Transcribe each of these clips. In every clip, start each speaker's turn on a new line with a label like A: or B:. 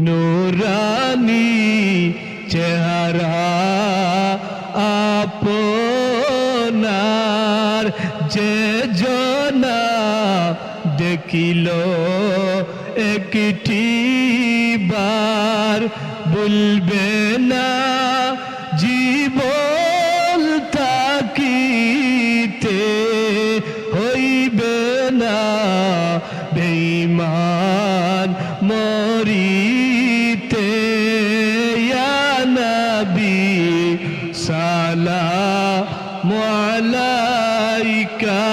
A: নূরানী চেহারা আপনার, যে জনা দেখিল একটি বার, বলবে না জীবন তাকিতে, হইবে না বেঈমান মরিতে। ইয়া নবী সালামু আলাইকা,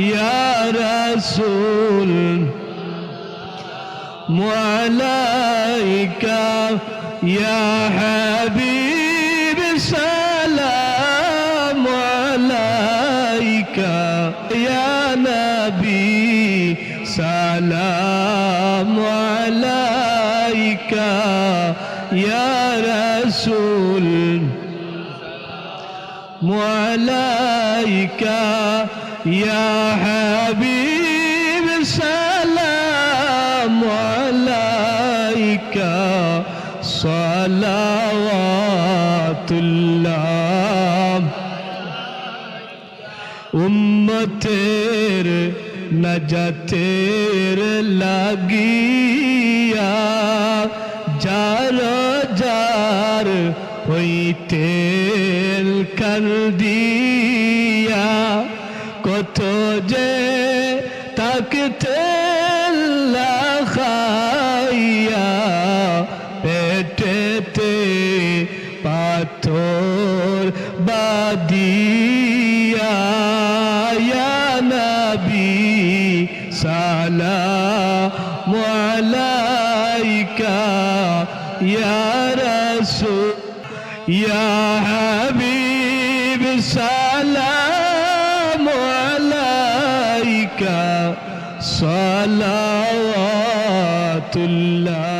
A: ইয়া রাসূল আলাইকা, ইয়া হাবিব সালামু আলাইকা, ইয়া নবী সালামু আলাইকা, ইয়া রাসূল আলাইকা, ইয়া হাবিব সালামু আলাইকা, সালাওয়াতুল্লাহ। উম্মতের নাজাতের লাগিয়া যার যার হইতেন কান্দিয়া, কত যে তাকতেন লাখাইয়া, পেটেতে পাথর বাদিয়া। ইয়া নবী সালামু আলাইকা, ইয়া রাসূল, ইয়া হাবিব সালামু আলাইকা, সালাওয়াতুল্লাহ।